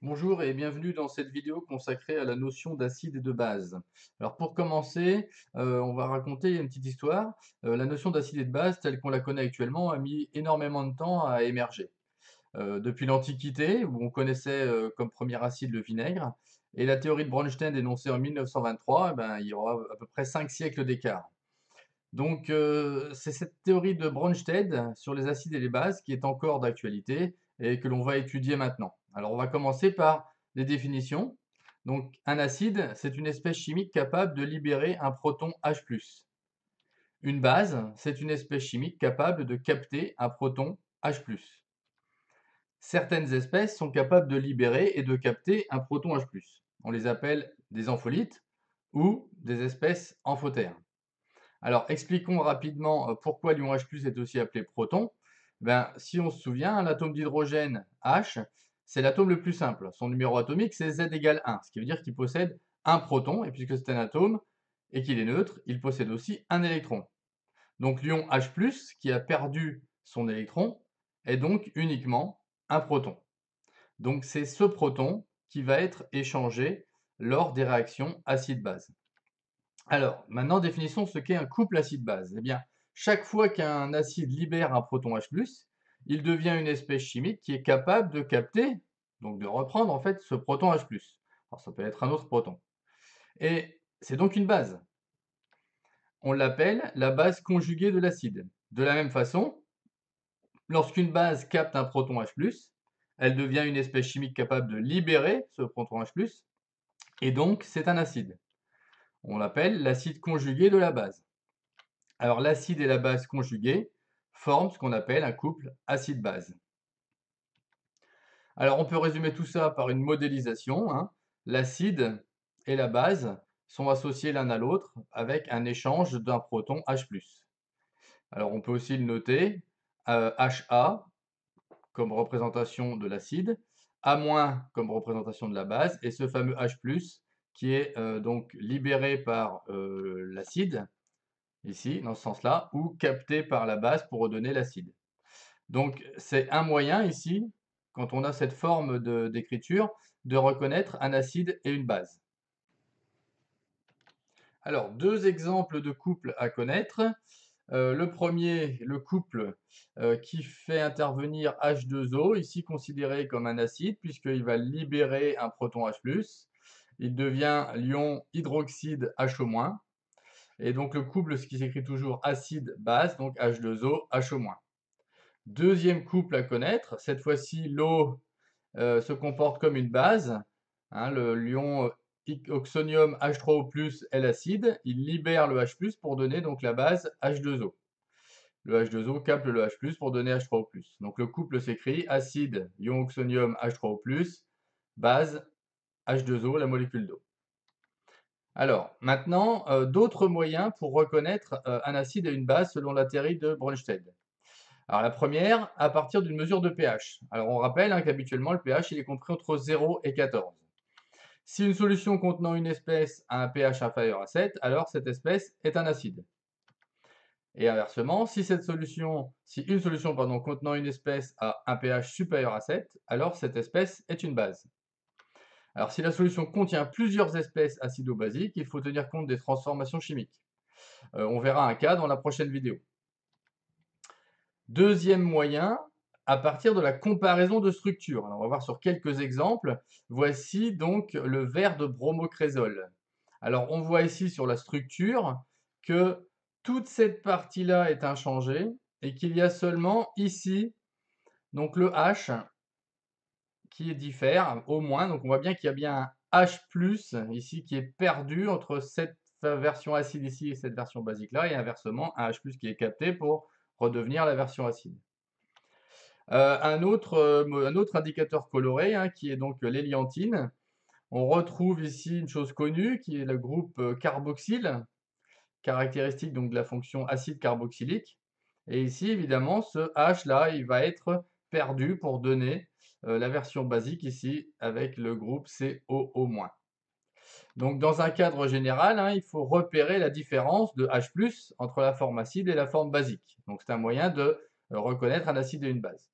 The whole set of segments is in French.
Bonjour et bienvenue dans cette vidéo consacrée à la notion d'acide et de base. Alors pour commencer, on va raconter une petite histoire. La notion d'acide et de base telle qu'on la connaît actuellement a mis énormément de temps à émerger. Depuis l'Antiquité, où on connaissait, comme premier acide le vinaigre, et la théorie de Bronsted énoncée en 1923, eh ben, il y aura à peu près 5 siècles d'écart. Donc, c'est cette théorie de Bronsted sur les acides et les bases qui est encore d'actualité et que l'on va étudier maintenant. Alors, on va commencer par les définitions. Donc, un acide, c'est une espèce chimique capable de libérer un proton H+. Une base, c'est une espèce chimique capable de capter un proton H+. Certaines espèces sont capables de libérer et de capter un proton H+. On les appelle des ampholites ou des espèces amphotères. Alors, expliquons rapidement pourquoi l'ion H+ est aussi appelé proton. Ben, si on se souvient, l'atome d'hydrogène H, c'est l'atome le plus simple. Son numéro atomique, c'est Z égale 1, ce qui veut dire qu'il possède un proton, et puisque c'est un atome et qu'il est neutre, il possède aussi un électron. Donc l'ion H+, qui a perdu son électron, est donc uniquement un proton. Donc c'est ce proton qui va être échangé lors des réactions acide-base. Alors, maintenant, définissons ce qu'est un couple acide-base. Eh bien, chaque fois qu'un acide libère un proton H+, il devient une espèce chimique qui est capable de capter, donc de reprendre en fait ce proton H+. Alors, ça peut être un autre proton. Et c'est donc une base. On l'appelle la base conjuguée de l'acide. De la même façon, lorsqu'une base capte un proton H+, elle devient une espèce chimique capable de libérer ce proton H+, et donc c'est un acide. On l'appelle l'acide conjugué de la base. Alors l'acide et la base conjuguée forment ce qu'on appelle un couple acide-base. Alors on peut résumer tout ça par une modélisation, hein. L'acide et la base sont associés l'un à l'autre avec un échange d'un proton H+. Alors on peut aussi le noter, Ha comme représentation de l'acide, A- comme représentation de la base, et ce fameux H+, qui est donc libéré par l'acide, ici, dans ce sens-là, ou capté par la base pour redonner l'acide. Donc c'est un moyen ici, quand on a cette forme d'écriture, de reconnaître un acide et une base. Alors, deux exemples de couples à connaître. Le premier, le couple qui fait intervenir H2O, ici considéré comme un acide, puisqu'il va libérer un proton H+. Il devient l'ion hydroxyde HO-. Et donc le couple, ce qui s'écrit toujours acide-base, donc H2O, HO-. Deuxième couple à connaître, cette fois-ci l'eau se comporte comme une base, hein, l'ion oxonium H3O+ est l'acide, il libère le H+ pour donner donc la base H2O. Le H2O capte le H+ pour donner H3O+. Donc le couple s'écrit acide, ion oxonium H3O+, base H2O, la molécule d'eau. Alors, maintenant, d'autres moyens pour reconnaître un acide et une base selon la théorie de Bronsted. Alors la première, à partir d'une mesure de pH. Alors on rappelle hein, qu'habituellement le pH il est compris entre 0 et 14. Si une solution contenant une espèce a un pH inférieur à 7, alors cette espèce est un acide. Et inversement, si une solution contenant une espèce a un pH supérieur à 7, alors cette espèce est une base. Alors si la solution contient plusieurs espèces acido-basiques, il faut tenir compte des transformations chimiques. On verra un cas dans la prochaine vidéo. Deuxième moyen, à partir de la comparaison de structures. Alors, on va voir sur quelques exemples. Voici donc le verre de bromocrésol. Alors, on voit ici sur la structure que toute cette partie-là est inchangée et qu'il y a seulement ici donc le H qui diffère au moins. Donc, on voit bien qu'il y a bien un H+ ici qui est perdu entre cette version acide ici et cette version basique là, et inversement un H+ qui est capté pour redevenir la version acide. Un autre indicateur coloré, hein, qui est donc l'héliantine. On retrouve ici une chose connue qui est le groupe carboxyle, caractéristique donc de la fonction acide carboxylique. Et ici, évidemment, ce H là, il va être perdu pour donner la version basique ici avec le groupe COO-. Donc dans un cadre général, hein, il faut repérer la différence de H+ entre la forme acide et la forme basique. Donc c'est un moyen de reconnaître un acide et une base.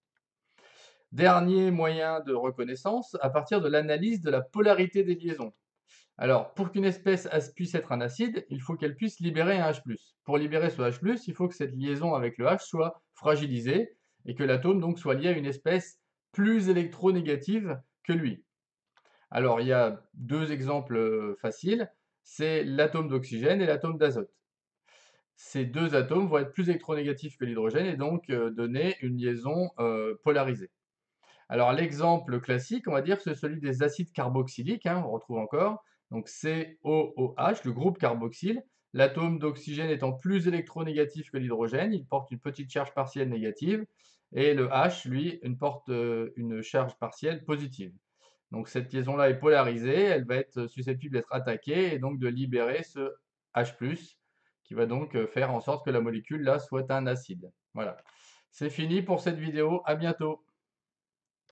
Dernier moyen de reconnaissance, à partir de l'analyse de la polarité des liaisons. Alors, pour qu'une espèce puisse être un acide, il faut qu'elle puisse libérer un H+. Pour libérer ce H+, il faut que cette liaison avec le H soit fragilisée et que l'atome donc soit lié à une espèce plus électronégative que lui. Alors, il y a deux exemples faciles, c'est l'atome d'oxygène et l'atome d'azote. Ces deux atomes vont être plus électronégatifs que l'hydrogène et donc donner une liaison polarisée. Alors l'exemple classique, on va dire, c'est celui des acides carboxyliques, hein, on retrouve encore. Donc COOH, le groupe carboxyle. L'atome d'oxygène étant plus électronégatif que l'hydrogène, il porte une petite charge partielle négative, et le H, lui, porte une charge partielle positive. Donc cette liaison-là est polarisée, elle va être susceptible d'être attaquée et donc de libérer ce H+, qui va donc faire en sorte que la molécule là soit un acide. Voilà. C'est fini pour cette vidéo, à bientôt.